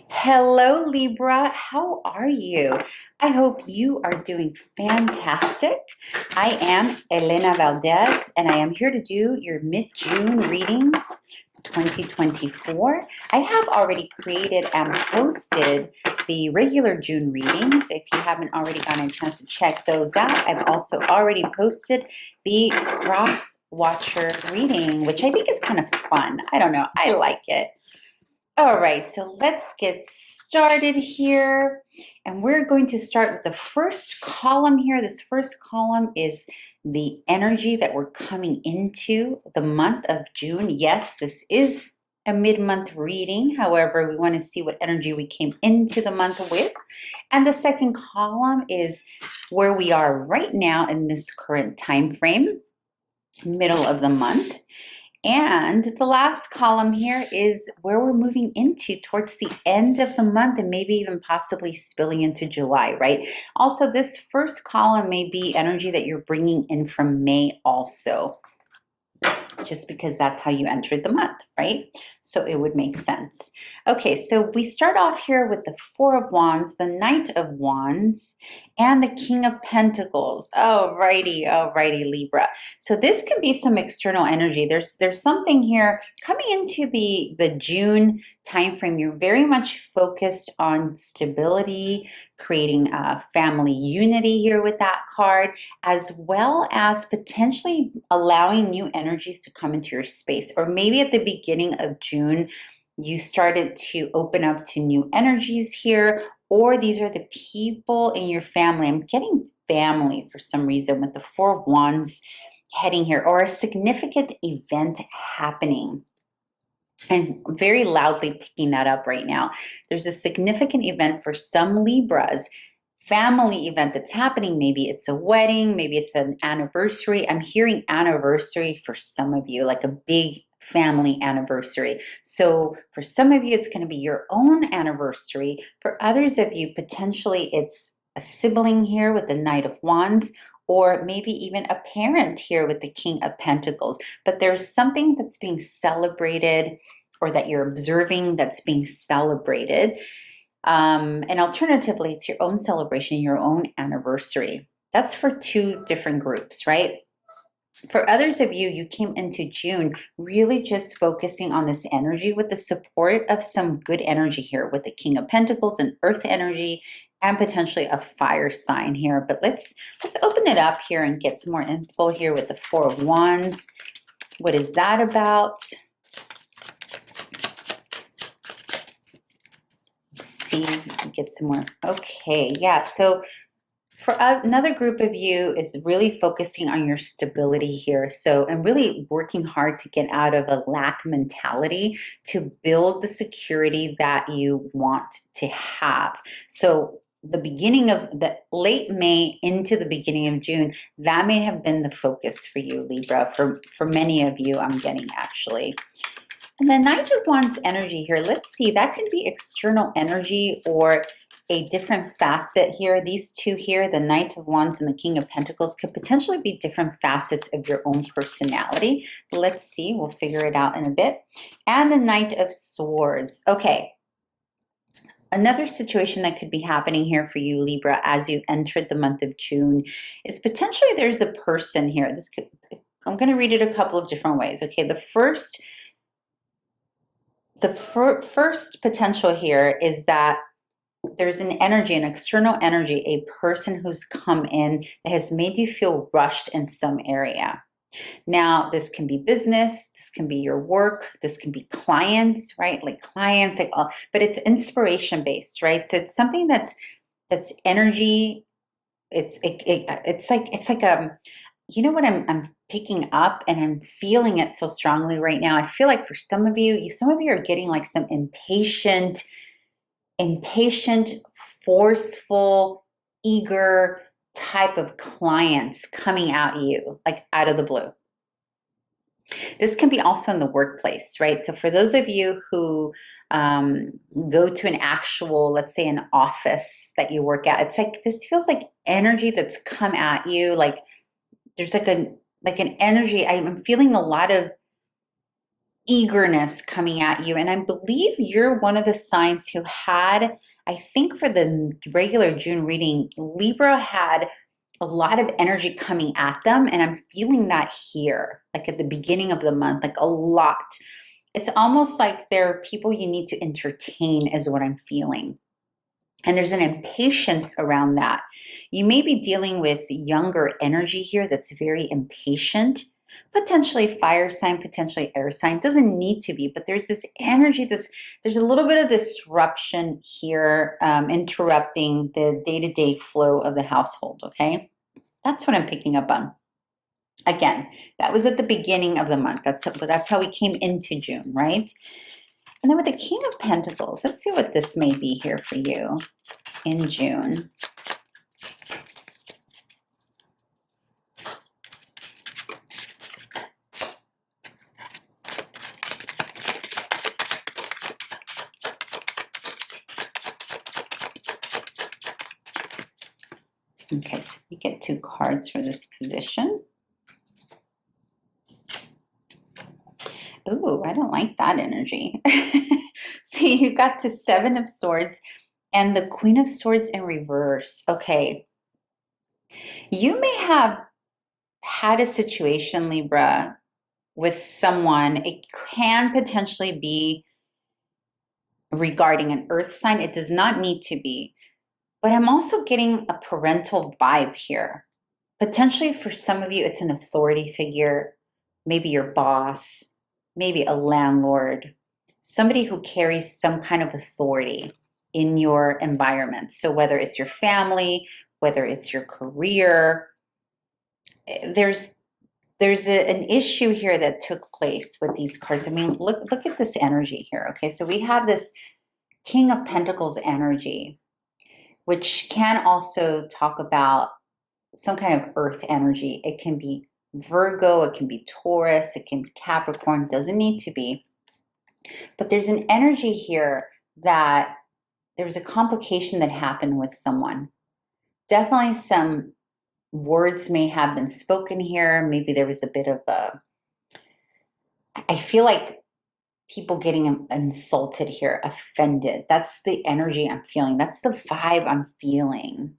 Hello, Libra. How are you? I hope you are doing fantastic. I am Elena Valdez, and I am here to do your mid-June reading 2024. I have already created and posted the regular June readings. If you haven't already gotten a chance to check those out, I've also already posted the cross watcher reading, which I think is kind of fun. I don't know. I like it. All right, so let's get started here. And we're going to start with the first column here. This first column is the energy that we're coming into the month of June. Yes, this is a mid-month reading. However, we want to see what energy we came into the month with. And the second column is where we are right now in this current time frame, middle of the month. And the last column here is where we're moving into towards the end of the month and maybe even possibly spilling into July, right? Also, this first column may be energy that you're bringing in from May also, just because that's how you entered the month, right? So it would make sense. Okay, so we start off here with the Four of Wands, the Knight of Wands, and the King of Pentacles. Alrighty, Libra. So this can be some external energy. There's something here coming into the June timeframe. You're very much focused on stability, creating family unity here with that card, as well as potentially allowing new energies to come into your space. Or maybe at the beginning of June, you started to open up to new energies here, or these are the people in your family. I'm getting family for some reason with the Four of Wands heading here, or a significant event happening. I'm very loudly picking that up right now. There's a significant event for some Libras, family event that's happening. Maybe it's a wedding, maybe it's an anniversary. I'm hearing anniversary for some of you, like a big family anniversary. So for some of you, it's going to be your own anniversary. For others of you, potentially it's a sibling here with the Knight of Wands, or maybe even a parent here with the King of Pentacles. But there's something that's being celebrated, or that you're observing that's being celebrated. And alternatively, it's your own celebration, your own anniversary. That's for two different groups, right? For others of you, you came into June really just focusing on this energy with the support of some good energy here with the King of Pentacles and Earth energy, and potentially a fire sign here. But let's open it up here and get some more info here with the Four of Wands. What is that about? Let's see, get some more. Okay, yeah, so for another group of you is really focusing on your stability here. So, and really working hard to get out of a lack mentality to build the security that you want to have. So the beginning of the late May into the beginning of June, that may have been the focus for you, Libra. For many of you, I'm getting actually. And the Knight of Wands energy here, let's see, that could be external energy or a different facet here. These two here, the Knight of Wands and the King of Pentacles, could potentially be different facets of your own personality. Let's see, we'll figure it out in a bit. And the Knight of Swords. Okay. Another situation that could be happening here for you, Libra, as you entered the month of June is potentially there's a person here. I'm going to read it a couple of different ways. Okay, the first potential here is that there's an energy, an external energy, a person who's come in that has made you feel rushed in some area. Now, this can be business, this can be your work, this can be clients, right? Like clients, but it's inspiration based, right? So it's something that's energy. It's like you know what I'm picking up, and I'm feeling it so strongly right now. I feel like for some of you are getting like some impatient, forceful, eager type of clients coming at you, like out of the blue. This can be also in the workplace, right? So for those of you who go to an actual, let's say an office that you work at, it's like, this feels like energy that's come at you. Like there's like an energy. I'm feeling a lot of eagerness coming at you. And I believe you're one of the signs who had, I think for the regular June reading, Libra had a lot of energy coming at them. And I'm feeling that here, like at the beginning of the month, like a lot. It's almost like there are people you need to entertain, is what I'm feeling. And there's an impatience around that. You may be dealing with younger energy here that's very impatient, potentially fire sign, potentially air sign. Doesn't need to be, but there's this energy, there's a little bit of disruption here, interrupting the day-to-day flow of the household, okay? That's what I'm picking up on. Again, that was at the beginning of the month. That's how we came into June, right? And then with the King of Pentacles, let's see what this may be here for you in June. Okay, so you get 2 cards for this position. Ooh, I don't like that energy. So you got the 7 of Swords and the Queen of Swords in reverse. Okay. You may have had a situation, Libra, with someone. It can potentially be regarding an earth sign. It does not need to be. But I'm also getting a parental vibe here. Potentially for some of you, it's an authority figure, maybe your boss, maybe a landlord, somebody who carries some kind of authority in your environment. So whether it's your family, whether it's your career, there's an issue here that took place with these cards. I mean, look at this energy here. Okay, so we have this King of Pentacles energy, which can also talk about some kind of earth energy. It can be Virgo, it can be Taurus, it can be Capricorn, doesn't need to be. But there's an energy here that there was a complication that happened with someone. Definitely some words may have been spoken here. Maybe there was a bit of I feel like people getting insulted here, offended. That's the energy I'm feeling. That's the vibe I'm feeling.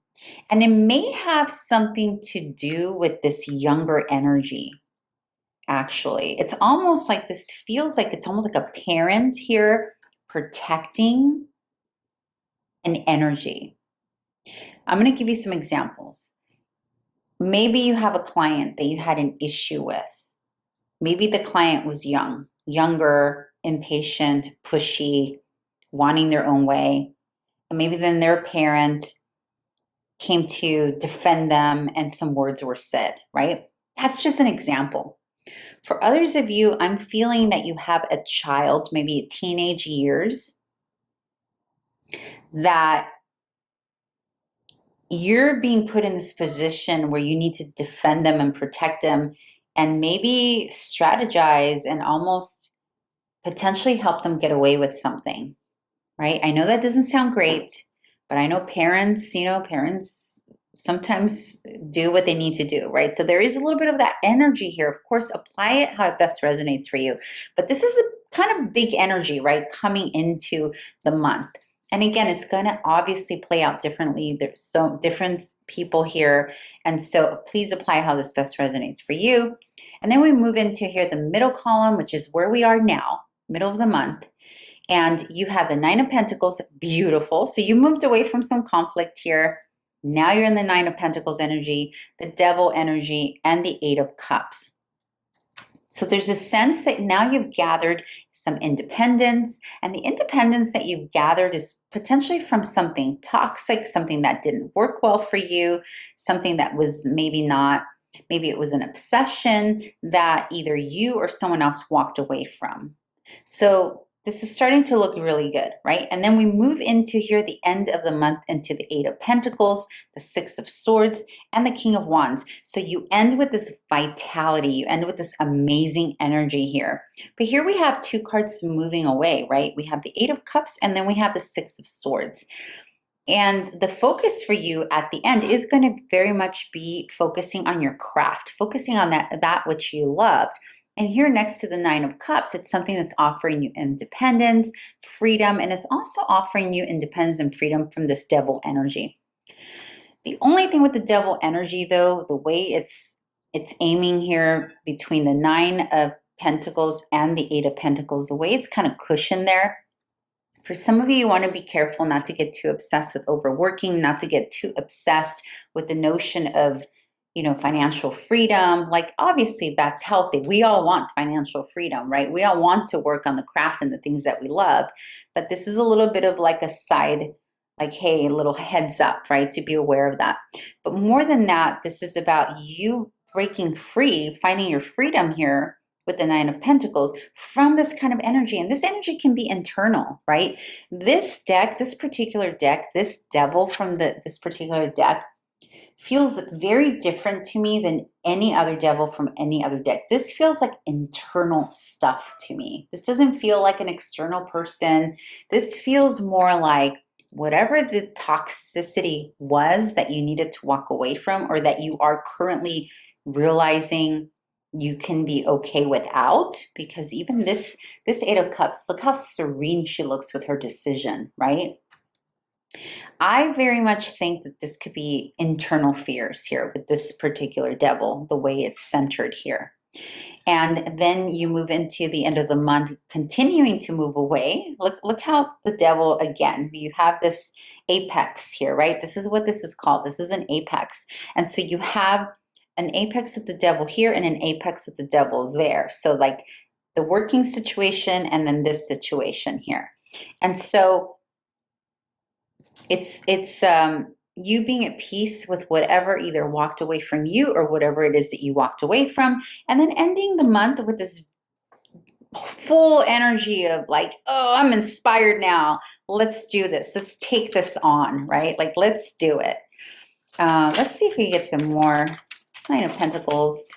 And it may have something to do with this younger energy, actually. It's almost like this feels like it's almost like a parent here protecting an energy. I'm going to give you some examples. Maybe you have a client that you had an issue with. Maybe the client was younger, impatient, pushy, wanting their own way. And maybe then their parent came to defend them and some words were said, right? That's just an example. For others of you, I'm feeling that you have a child, maybe teenage years, that you're being put in this position where you need to defend them and protect them and maybe strategize and almost potentially help them get away with something, right? I know that doesn't sound great, but I know parents, parents sometimes do what they need to do, right? So there is a little bit of that energy here. Of course, apply it how it best resonates for you. But this is a kind of big energy, right? Coming into the month. And again, it's going to obviously play out differently. There's so different people here. And so please apply how this best resonates for you. And then we move into here, the middle column, which is where we are now, middle of the month. And you have the 9 of Pentacles, beautiful. So you moved away from some conflict here. Now you're in the 9 of Pentacles energy, the Devil energy, and the 8 of Cups. So there's a sense that now you've gathered some independence, and the independence that you've gathered is potentially from something toxic, something that didn't work well for you, something that was maybe it was an obsession that either you or someone else walked away from. So this is starting to look really good, right? And then we move into here the end of the month into the 8 of Pentacles, the 6 of Swords, and the King of Wands. So you end with this vitality, you end with this amazing energy here. But here we have 2 cards moving away, right? We have the 8 of Cups, and then we have the 6 of Swords. And the focus for you at the end is going to very much be focusing on your craft, focusing on that which you loved. And here next to the Nine of Cups, it's something that's offering you independence, freedom, and it's also offering you independence and freedom from this devil energy. The only thing with the devil energy, though, the way it's aiming here between the Nine of Pentacles and the Eight of Pentacles, the way it's kind of cushioned there. For some of you, you want to be careful not to get too obsessed with overworking, not to get too obsessed with the notion of, you know, financial freedom. Like, obviously that's healthy. We all want financial freedom, right? We all want to work on the craft and the things that we love. But this is a little bit of like a side, like, hey, a little heads up, right? To be aware of that. But more than that, this is about you breaking free, finding your freedom here with the Nine of Pentacles from this kind of energy. And this energy can be internal, right? This deck, this particular deck, this devil from this particular deck feels very different to me than any other devil from any other deck. This feels like internal stuff to me. This doesn't feel like an external person. This feels more like whatever the toxicity was that you needed to walk away from, or that you are currently realizing you can be okay without. Because even this Eight of Cups, look how serene she looks with her decision, right? I very much think that this could be internal fears here with this particular devil, the way it's centered here. And then you move into the end of the month, continuing to move away. Look how the devil, again, you have this apex here, right? This is what this is called. This is an apex. And so you have an apex of the devil here and an apex of the devil there. So like the working situation and then this situation here. And so it's you being at peace with whatever either walked away from you or whatever it is that you walked away from, and then ending the month with this full energy of like, oh, I'm inspired now. Let's do this. Let's take this on, right? Like, let's do it. Let's see if we get some more Nine of Pentacles.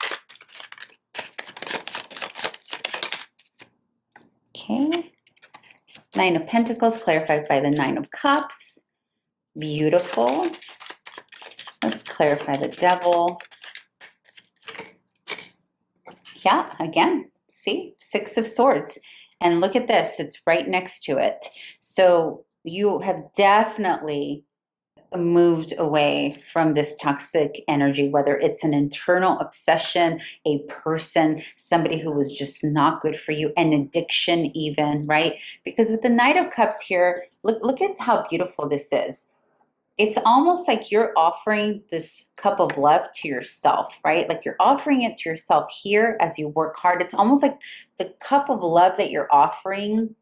Okay. Nine of Pentacles clarified by the Nine of Cups. Beautiful. Let's clarify the devil. Yeah, again, see, Six of Swords. And look at this, it's right next to it. So you have definitely moved away from this toxic energy, whether it's an internal obsession, a person, somebody who was just not good for you, an addiction even, right? Because with the Knight of Cups here, look at how beautiful this is. It's almost like you're offering this cup of love to yourself, right? Like you're offering it to yourself here as you work hard. It's almost like the cup of love that you're offering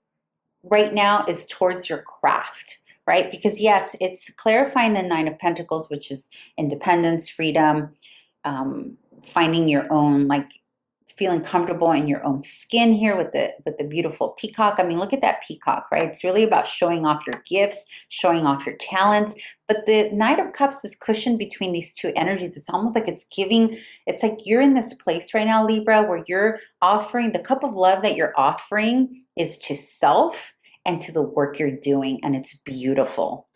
right now is towards your craft, right? Because yes, it's clarifying the Nine of Pentacles, which is independence, freedom, finding your own, like feeling comfortable in your own skin here with the beautiful peacock. I mean, look at that peacock, right? It's really about showing off your gifts, showing off your talents. But the Knight of Cups is cushioned between these two energies. It's almost like it's like you're in this place right now, Libra, where you're offering, the cup of love that you're offering is to self and to the work you're doing, and it's beautiful.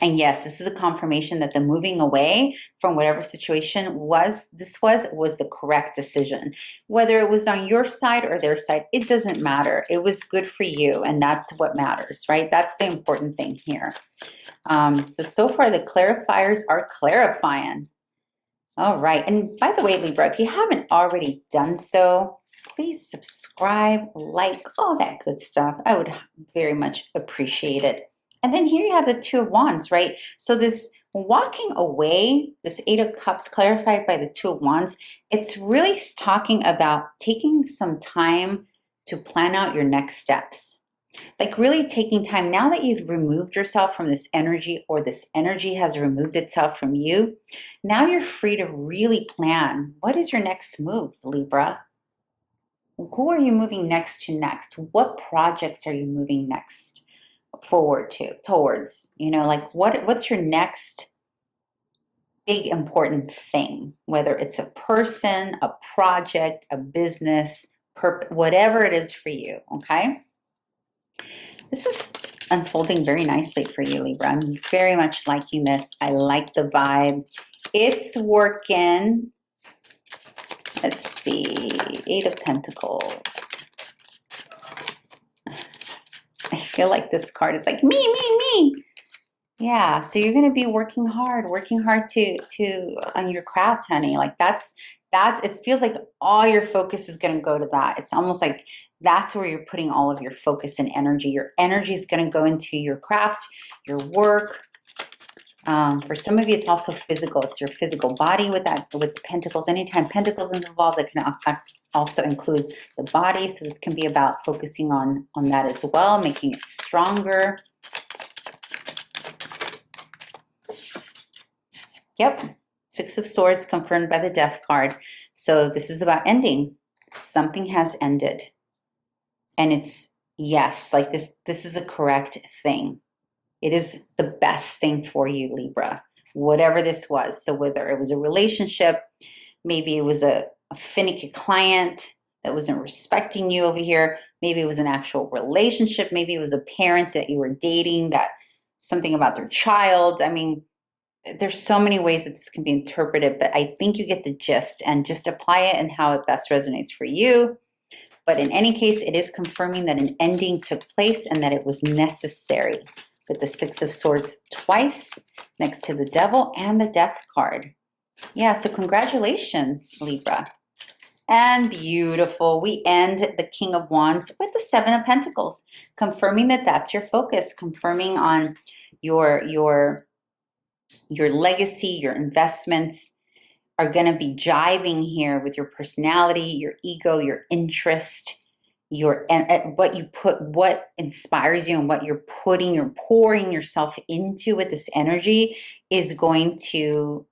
And yes, this is a confirmation that the moving away from whatever situation was the correct decision. Whether it was on your side or their side, it doesn't matter. It was good for you, and that's what matters, right? That's the important thing here. So far the clarifiers are clarifying. All right, and by the way, Libra, if you haven't already done so, please subscribe, like, all that good stuff. I would very much appreciate it. And then here you have the Two of Wands, right? So this walking away, this Eight of Cups clarified by the Two of Wands, it's really talking about taking some time to plan out your next steps. Like really taking time, now that you've removed yourself from this energy, or this energy has removed itself from you, now you're free to really plan. What is your next move, Libra? Who are you moving next to next? What projects are you moving next? Forward towards, you know, like what's your next big important thing, whether it's a person, a project, a business, whatever it is for you. Okay, this is unfolding very nicely for you, Libra. I'm very much liking this. I like the vibe. It's working. Let's see, Eight of Pentacles. I feel like this card is like, me. Yeah, so you're going to be working hard to on your craft, honey. Like that's it feels like all your focus is going to go to that. It's almost like that's where you're putting all of your focus and energy. Your energy is going to go into your craft, your work. For some of you, it's also physical. It's your physical body with the pentacles. Anytime pentacles is involved, that can also include the body. So this can be about focusing on that as well, making it stronger. Yep, Six of Swords confirmed by the Death card. So this is about ending. Something has ended. And it's, yes, like this is the correct thing. It is the best thing for you, Libra, whatever this was. So whether it was a relationship, maybe it was a finicky client that wasn't respecting you over here. Maybe it was an actual relationship. Maybe it was a parent that you were dating, that something about their child. I mean, there's so many ways that this can be interpreted, but I think you get the gist, and just apply it and how it best resonates for you. But in any case, it is confirming that an ending took place and that it was necessary, with the Six of Swords twice next to the Devil and the Death card. Yeah, so congratulations, Libra. And beautiful. We end the King of Wands with the Seven of Pentacles, confirming that that's your focus, confirming on your legacy, your investments are going to be jiving here with your personality, your ego, your interest, what you put, what inspires you, and what you're pouring yourself into with this energy is going to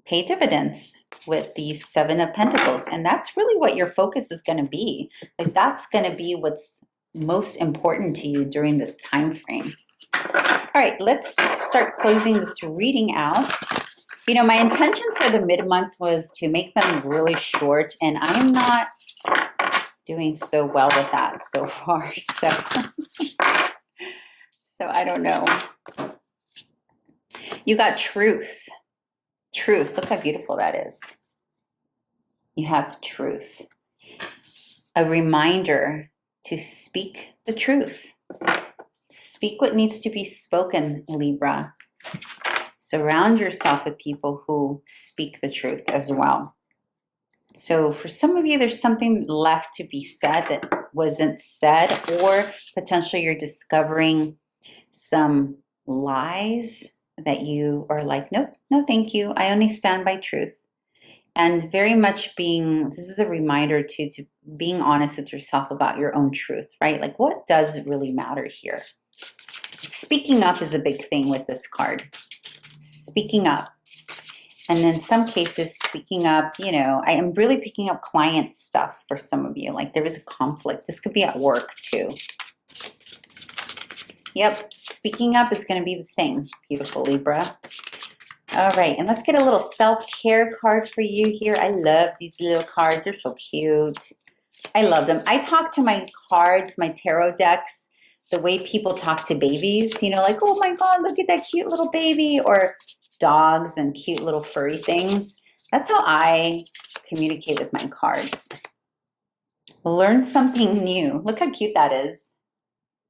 pay dividends with the Seven of Pentacles. And that's really what your focus is going to be. Like that's going to be what's most important to you during this time frame. All right, let's start closing this reading out. You know, my intention for the mid-months was to make them really short, and I'm not doing so well with that so far. So I don't know. You got truth. Truth. Look how beautiful that is. You have truth. A reminder to speak the truth. Speak what needs to be spoken, Libra. Surround yourself with people who speak the truth as well. So for some of you, there's something left to be said that wasn't said, or potentially you're discovering some lies that you are like, nope, no, thank you. I only stand by truth. And very much this is a reminder to being honest with yourself about your own truth, right? Like what does really matter here? Speaking up is a big thing with this card. Speaking up. And in some cases, speaking up, you know, I am really picking up client stuff for some of you. Like there is a conflict. This could be at work too. Yep, speaking up is going to be the thing, beautiful Libra. All right, and let's get a little self-care card for you here. I love these little cards. They're so cute. I love them. I talk to my cards, my tarot decks, the way people talk to babies, you know, like, oh my God, look at that cute little baby, or dogs and cute little furry things. That's how I communicate with my cards. Learn something new. Look how cute that is.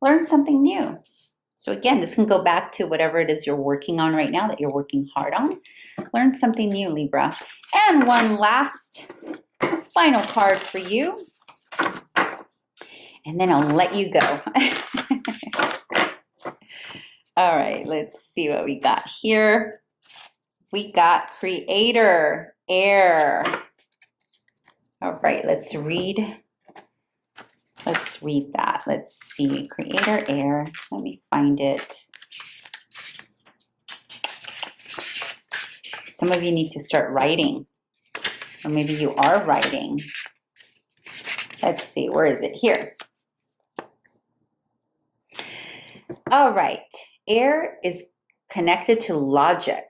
Learn something new. So again, this can go back to whatever it is you're working on right now, that you're working hard on. Learn something new, Libra. And one last final card for you. And then I'll let you go. All right, let's see what we got here. We got Creator, Air. All right, let's read. Let's read that. Let's see. Creator, Air. Let me find it. Some of you need to start writing. Or maybe you are writing. Let's see. Where is it? Here. All right. Air is connected to logic,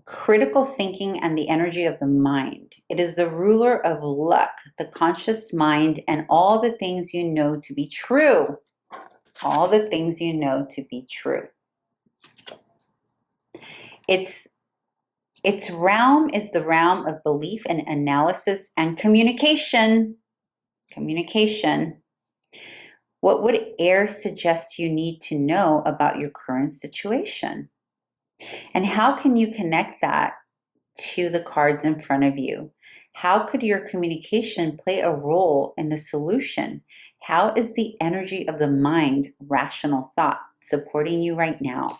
critical thinking, and the energy of the mind. It is the ruler of luck, the conscious mind, and all the things you know to be true. All the things you know to be true. It's Its realm is the realm of belief and analysis and communication. Communication. What would air suggest you need to know about your current situation? And how can you connect that to the cards in front of you? How could your communication play a role in the solution? How is the energy of the mind, rational thought, supporting you right now?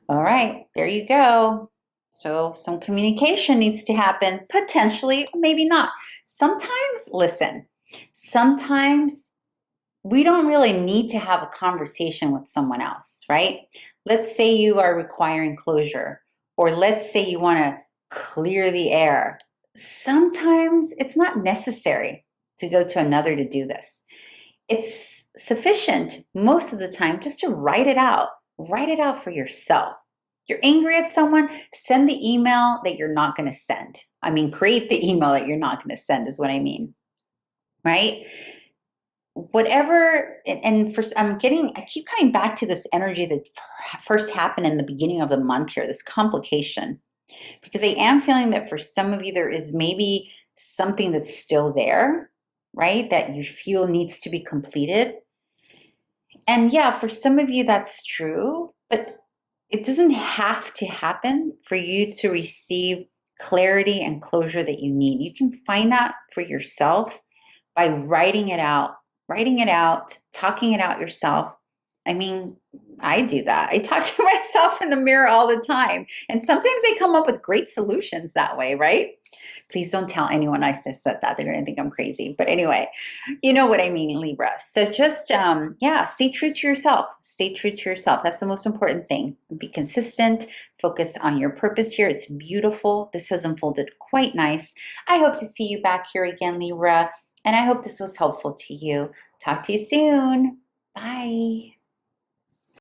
All right, there you go. So some communication needs to happen, potentially, maybe not. Sometimes, listen, sometimes we don't really need to have a conversation with someone else, right? Let's say you are requiring closure, or let's say you want to clear the air. Sometimes it's not necessary to go to another to do this. It's sufficient most of the time just to write it out. Write it out for yourself. You're angry at someone, send the email that you're not going to send. I mean, create the email that you're not going to send is what I mean, right? Whatever, and for I keep coming back to this energy that first happened in the beginning of the month here, this complication, because I am feeling that for some of you there is maybe something that's still there, right, that you feel needs to be completed. And yeah, for some of you that's true, but it doesn't have to happen for you to receive clarity and closure that you need. You can find that for yourself by writing it out, talking it out yourself. I mean, I do that. I talk to myself in the mirror all the time. And sometimes I come up with great solutions that way, right? Please don't tell anyone I said that. They're going to think I'm crazy. But anyway, you know what I mean, Libra. So just, yeah, stay true to yourself. Stay true to yourself. That's the most important thing. Be consistent. Focus on your purpose here. It's beautiful. This has unfolded quite nice. I hope to see you back here again, Libra. And I hope this was helpful to you. Talk to you soon. Bye.